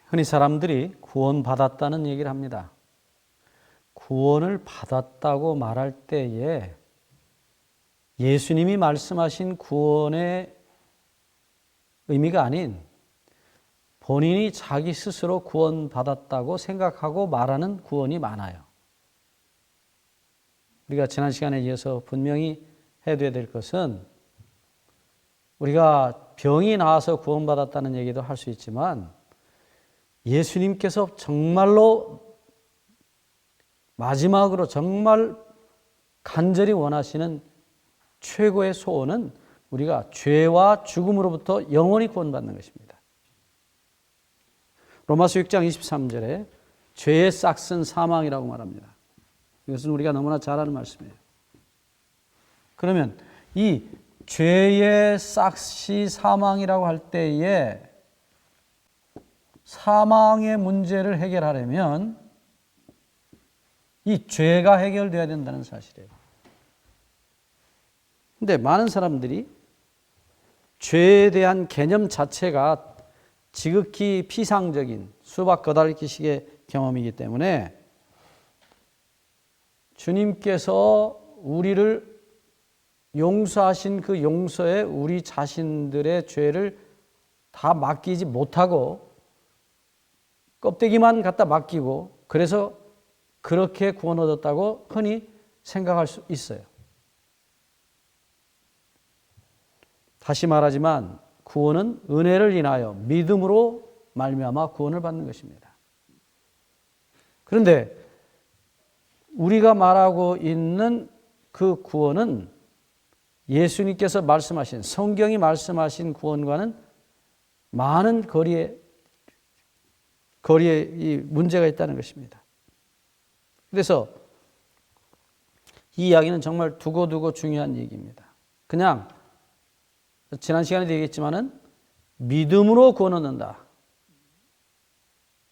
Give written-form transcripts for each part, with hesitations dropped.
흔히 사람들이 구원받았다는 얘기를 합니다. 구원을 받았다고 말할 때에 예수님이 말씀하신 구원의 의미가 아닌 본인이 자기 스스로 구원받았다고 생각하고 말하는 구원이 많아요. 우리가 지난 시간에 이어서 분명히 해둬야 될 것은 우리가 병이 나와서 구원받았다는 얘기도 할 수 있지만 예수님께서 정말로 마지막으로 정말 간절히 원하시는 최고의 소원은 우리가 죄와 죽음으로부터 영원히 구원받는 것입니다. 로마서 6장 23절에 죄의 싹은 사망이라고 말합니다. 이것은 우리가 너무나 잘 아는 말씀이에요. 그러면 이 죄의 싹이 사망이라고 할 때에 사망의 문제를 해결하려면 이 죄가 해결돼야 된다는 사실이에요. 근데 많은 사람들이 죄에 대한 개념 자체가 지극히 피상적인 수박 거달기식의 경험이기 때문에 주님께서 우리를 용서하신 그 용서에 우리 자신들의 죄를 다 맡기지 못하고 껍데기만 갖다 맡기고 그래서 그렇게 구원 얻었다고 흔히 생각할 수 있어요. 다시 말하지만 구원은 은혜를 인하여 믿음으로 말미암아 구원을 받는 것입니다. 그런데 우리가 말하고 있는 그 구원은 예수님께서 말씀하신 성경이 말씀하신 구원과는 많은 거리에 이 문제가 있다는 것입니다. 그래서 이 이야기는 정말 두고두고 중요한 얘기입니다. 그냥 지난 시간에도 얘기했지만은 믿음으로 구원 얻는다.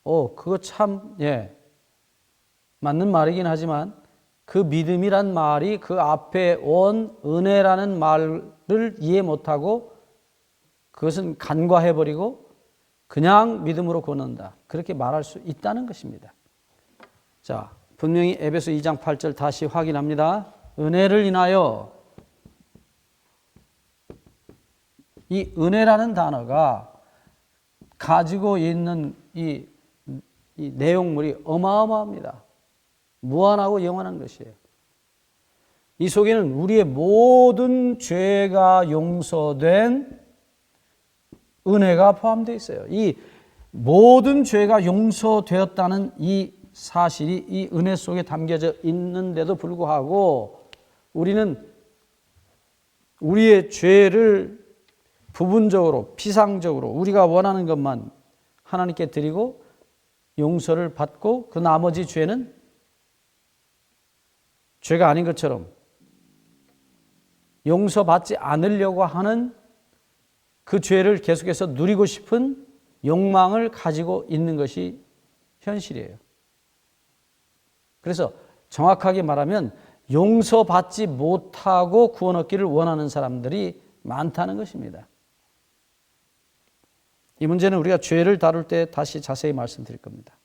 그거 참 맞는 말이긴 하지만 그 믿음이란 말이 그 앞에 온 은혜라는 말을 이해 못하고 그것은 간과해버리고 그냥 믿음으로 구원 얻는다. 그렇게 말할 수 있다는 것입니다. 자, 분명히 에베소 2장 8절 다시 확인합니다. 은혜를 인하여 이 은혜라는 단어가 가지고 있는 이 내용물이 어마어마합니다. 무한하고 영원한 것이에요. 이 속에는 우리의 모든 죄가 용서된 은혜가 포함되어 있어요. 이 모든 죄가 용서되었다는 이 사실이 이 은혜 속에 담겨져 있는데도 불구하고 우리는 우리의 죄를 부분적으로 피상적으로 우리가 원하는 것만 하나님께 드리고 용서를 받고 그 나머지 죄는 죄가 아닌 것처럼 용서받지 않으려고 하는 그 죄를 계속해서 누리고 싶은 욕망을 가지고 있는 것이 현실이에요. 그래서 정확하게 말하면 용서받지 못하고 구원 얻기를 원하는 사람들이 많다는 것입니다. 이 문제는 우리가 죄를 다룰 때 다시 자세히 말씀드릴 겁니다.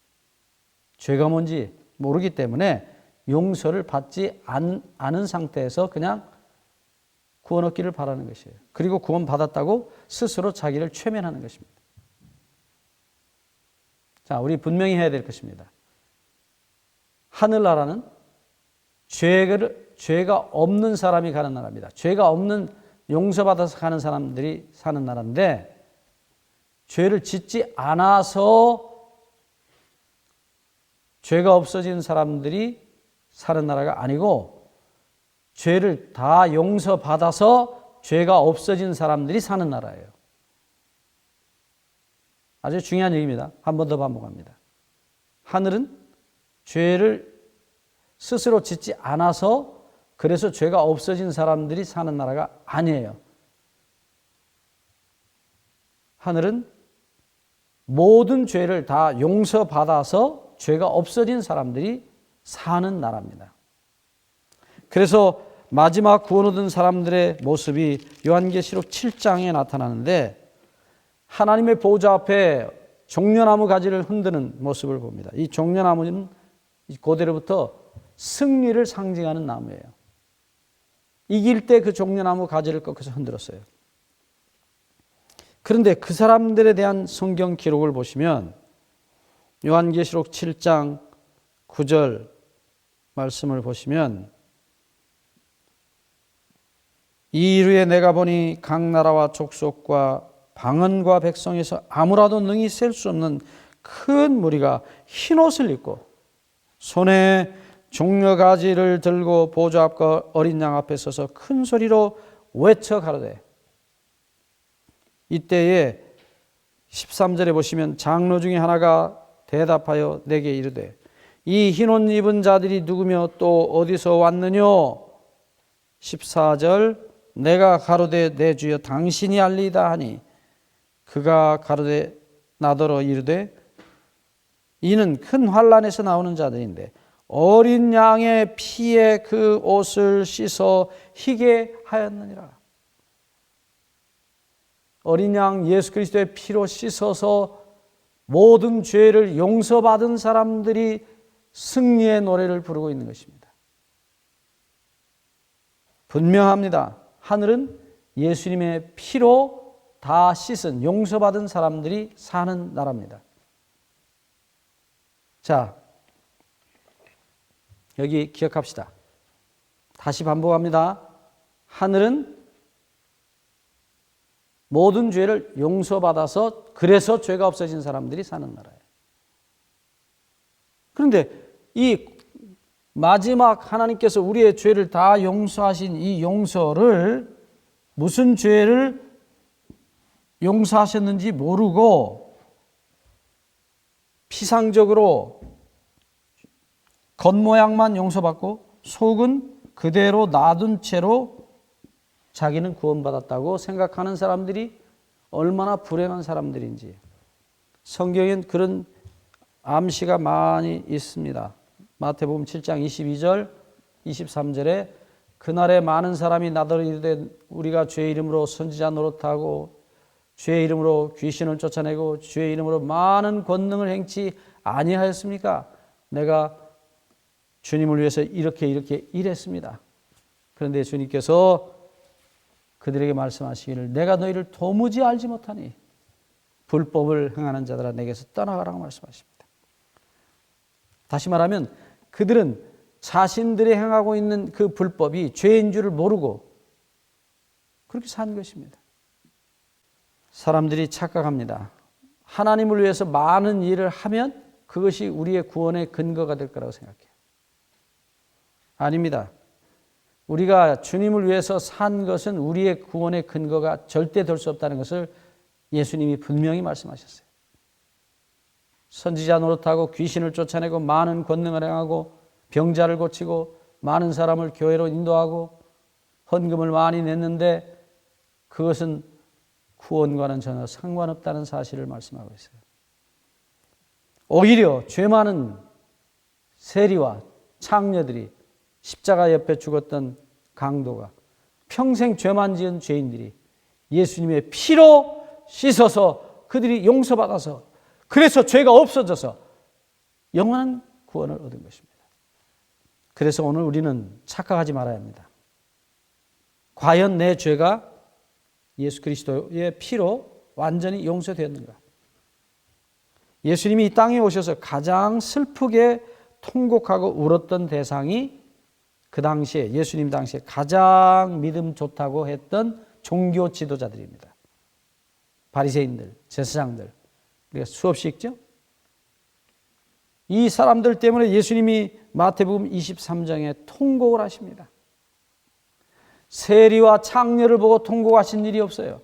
죄가 뭔지 모르기 때문에 용서를 받지 않은 상태에서 그냥 구원 얻기를 바라는 것이에요. 그리고 구원 받았다고 스스로 자기를 최면하는 것입니다. 자, 우리 분명히 해야 될 것입니다. 하늘나라는 죄가 없는 사람이 가는 나라입니다. 죄가 없는 용서받아서 가는 사람들이 사는 나라인데 죄를 짓지 않아서 죄가 없어진 사람들이 사는 나라가 아니고 죄를 다 용서받아서 죄가 없어진 사람들이 사는 나라예요. 아주 중요한 얘기입니다. 한 번 더 반복합니다. 하늘은 죄를 스스로 짓지 않아서 그래서 죄가 없어진 사람들이 사는 나라가 아니에요. 하늘은 모든 죄를 다 용서받아서 죄가 없어진 사람들이 사는 나라입니다. 그래서 마지막 구원 얻은 사람들의 모습이 요한계시록 7장에 나타나는데 하나님의 보좌 앞에 종려나무 가지를 흔드는 모습을 봅니다. 이 종려나무는 고대로부터 승리를 상징하는 나무예요. 이길 때 그 종려나무 가지를 꺾어서 흔들었어요. 그런데 그 사람들에 대한 성경 기록을 보시면 요한계시록 7장 9절 말씀을 보시면 이 이후에 내가 보니 각 나라와 족속과 방언과 백성에서 아무라도 능히 셀 수 없는 큰 무리가 흰옷을 입고 손에 종려가지를 들고 보좌 앞과 어린 양 앞에 서서 큰 소리로 외쳐 가로되. 이때에 13절에 보시면 장로 중에 하나가 대답하여 내게 이르되 이 흰옷 입은 자들이 누구며 또 어디서 왔느뇨? 14절 내가 가로되 내 주여 당신이 알리이다 하니 그가 가로되 나더러 이르되 이는 큰 환난에서 나오는 자들인데 어린 양의 피에 그 옷을 씻어 희게 하였느니라. 어린 양 예수 그리스도의 피로 씻어서 모든 죄를 용서받은 사람들이 승리의 노래를 부르고 있는 것입니다. 분명합니다. 하늘은 예수님의 피로 다 씻은 용서받은 사람들이 사는 나라입니다. 자, 여기 기억합시다. 다시 반복합니다. 하늘은 모든 죄를 용서받아서 그래서 죄가 없어진 사람들이 사는 나라예요. 그런데 이 마지막 하나님께서 우리의 죄를 다 용서하신 이 용서를 무슨 죄를 용서하셨는지 모르고 피상적으로 겉모양만 용서받고 속은 그대로 놔둔 채로 자기는 구원받았다고 생각하는 사람들이 얼마나 불행한 사람들인지 성경엔 그런 암시가 많이 있습니다. 마태복음 7장 22절 23절에 그날에 많은 사람이 나더러 이르되 우리가 주의 이름으로 선지자 노릇하고 주의 이름으로 귀신을 쫓아내고 주의 이름으로 많은 권능을 행치 아니하였습니까? 내가 주님을 위해서 이렇게 일했습니다. 그런데 주님께서 그들에게 말씀하시기를 내가 너희를 도무지 알지 못하니 불법을 행하는 자들아 내게서 떠나가라고 말씀하십니다. 다시 말하면 그들은 자신들이 행하고 있는 그 불법이 죄인 줄을 모르고 그렇게 산 것입니다. 사람들이 착각합니다. 하나님을 위해서 많은 일을 하면 그것이 우리의 구원의 근거가 될 거라고 생각해요. 아닙니다. 우리가 주님을 위해서 산 것은 우리의 구원의 근거가 절대 될 수 없다는 것을 예수님이 분명히 말씀하셨어요. 선지자 노릇하고 귀신을 쫓아내고 많은 권능을 행하고 병자를 고치고 많은 사람을 교회로 인도하고 헌금을 많이 냈는데 그것은 구원과는 전혀 상관없다는 사실을 말씀하고 있어요. 오히려 죄 많은 세리와 창녀들이 십자가 옆에 죽었던 강도가 평생 죄만 지은 죄인들이 예수님의 피로 씻어서 그들이 용서받아서 그래서 죄가 없어져서 영원한 구원을 얻은 것입니다. 그래서 오늘 우리는 착각하지 말아야 합니다. 과연 내 죄가 예수 그리스도의 피로 완전히 용서되었는가? 예수님이 이 땅에 오셔서 가장 슬프게 통곡하고 울었던 대상이 그 당시에 예수님 당시에 가장 믿음 좋다고 했던 종교 지도자들입니다. 바리새인들, 제사장들 우리가 수없이 읽죠. 이 사람들 때문에 예수님이 마태복음 23장에 통곡을 하십니다. 세리와 창녀를 보고 통곡하신 일이 없어요.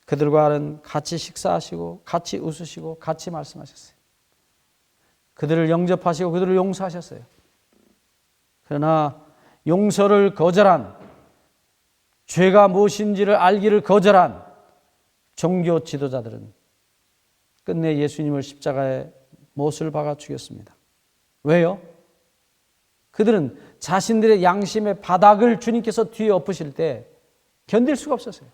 그들과는 같이 식사하시고 같이 웃으시고 같이 말씀하셨어요. 그들을 영접하시고 그들을 용서하셨어요. 그러나 용서를 거절한 죄가 무엇인지를 알기를 거절한 종교 지도자들은 끝내 예수님을 십자가에 못을 박아 죽였습니다. 왜요? 그들은 자신들의 양심의 바닥을 주님께서 뒤에 엎으실 때 견딜 수가 없었어요.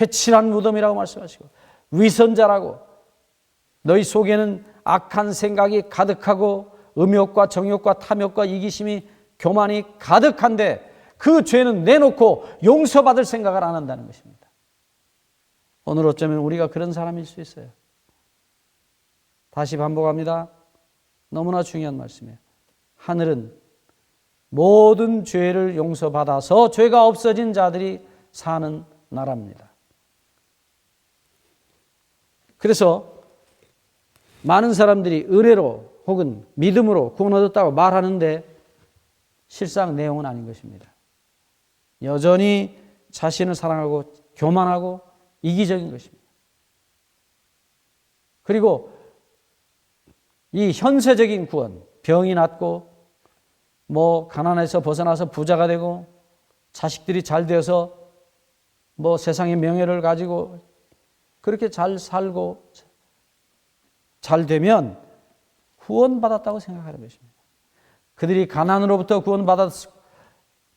회칠한 무덤이라고 말씀하시고 위선자라고 너희 속에는 악한 생각이 가득하고 음욕과 정욕과 탐욕과 이기심이 교만이 가득한데 그 죄는 내놓고 용서받을 생각을 안 한다는 것입니다. 오늘 어쩌면 우리가 그런 사람일 수 있어요. 다시 반복합니다. 너무나 중요한 말씀이에요. 하늘은 모든 죄를 용서받아서 죄가 없어진 자들이 사는 나라입니다. 그래서 많은 사람들이 은혜로 혹은 믿음으로 구원 얻었다고 말하는데 실상 내용은 아닌 것입니다. 여전히 자신을 사랑하고 교만하고 이기적인 것입니다. 그리고 이 현세적인 구원, 병이 낫고 가난해서 벗어나서 부자가 되고 자식들이 잘 되어서 세상의 명예를 가지고 그렇게 잘 살고 잘 되면 구원받았다고 생각하는 것입니다. 그들이 가난으로부터 구원받았고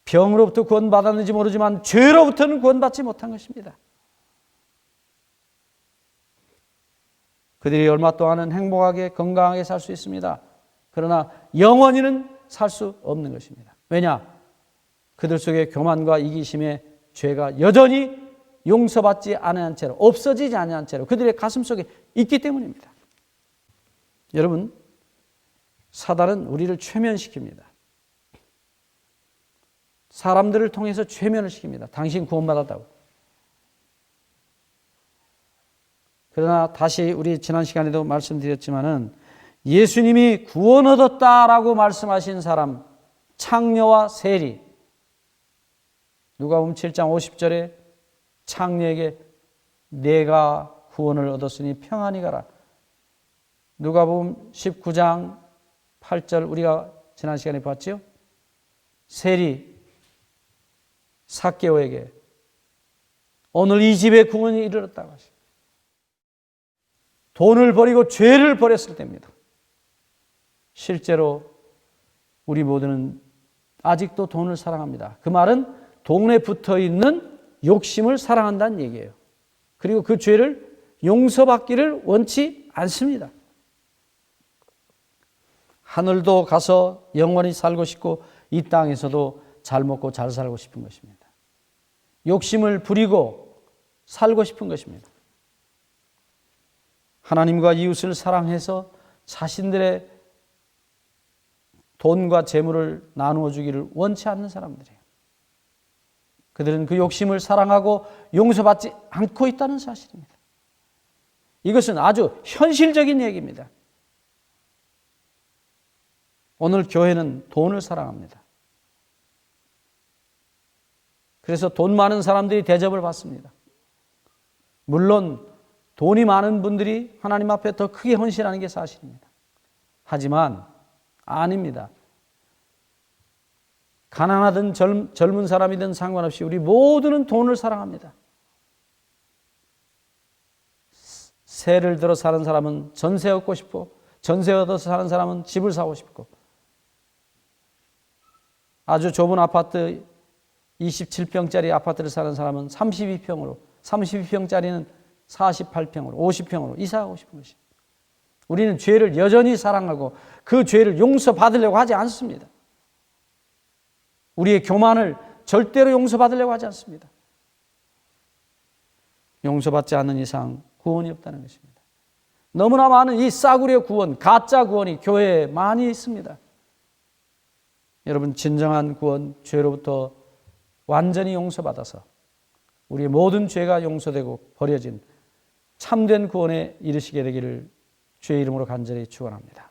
병으로부터 구원받았는지 모르지만 죄로부터는 구원받지 못한 것입니다. 그들이 얼마 동안은 행복하게 건강하게 살 수 있습니다. 그러나 영원히는 살 수 없는 것입니다. 왜냐? 그들 속에 교만과 이기심의 죄가 여전히 용서받지 않은 채로 없어지지 않은 채로 그들의 가슴 속에 있기 때문입니다. 여러분, 사단은 우리를 최면시킵니다. 사람들을 통해서 최면을 시킵니다. 당신 구원받았다고. 그러나 다시 우리 지난 시간에도 말씀드렸지만은 예수님이 구원 얻었다라고 말씀하신 사람 창녀와 세리 누가복음 7장 50절에 창녀에게 내가 구원을 얻었으니 평안히 가라. 누가복음 19장 8절 우리가 지난 시간에 봤죠? 세리 삭개오에게 오늘 이 집에 구원이 이르렀다고 하십니다. 돈을 버리고 죄를 버렸을 때입니다. 실제로 우리 모두는 아직도 돈을 사랑합니다. 그 말은 돈에 붙어있는 욕심을 사랑한다는 얘기예요. 그리고 그 죄를 용서받기를 원치 않습니다. 하늘도 가서 영원히 살고 싶고 이 땅에서도 잘 먹고 잘 살고 싶은 것입니다. 욕심을 부리고 살고 싶은 것입니다. 하나님과 이웃을 사랑해서 자신들의 돈과 재물을 나누어 주기를 원치 않는 사람들이에요. 그들은 그 욕심을 사랑하고 용서받지 않고 있다는 사실입니다. 이것은 아주 현실적인 얘기입니다. 오늘 교회는 돈을 사랑합니다. 그래서 돈 많은 사람들이 대접을 받습니다. 물론 돈이 많은 분들이 하나님 앞에 더 크게 헌신하는 게 사실입니다. 하지만 아닙니다. 가난하든 젊은 사람이든 상관없이 우리 모두는 돈을 사랑합니다. 세를 들어 사는 사람은 전세 얻고 싶고 전세 얻어서 사는 사람은 집을 사고 싶고 아주 좁은 아파트 27평짜리 아파트를 사는 사람은 32평짜리는 48평으로 50평으로 이사하고 싶은 것입니다. 우리는 죄를 여전히 사랑하고 그 죄를 용서받으려고 하지 않습니다. 우리의 교만을 절대로 용서받으려고 하지 않습니다. 용서받지 않는 이상 구원이 없다는 것입니다. 너무나 많은 이 싸구려 구원, 가짜 구원이 교회에 많이 있습니다. 여러분, 진정한 구원, 죄로부터 완전히 용서받아서 우리의 모든 죄가 용서되고 버려진 참된 구원에 이르시게 되기를 주의 이름으로 간절히 축원합니다.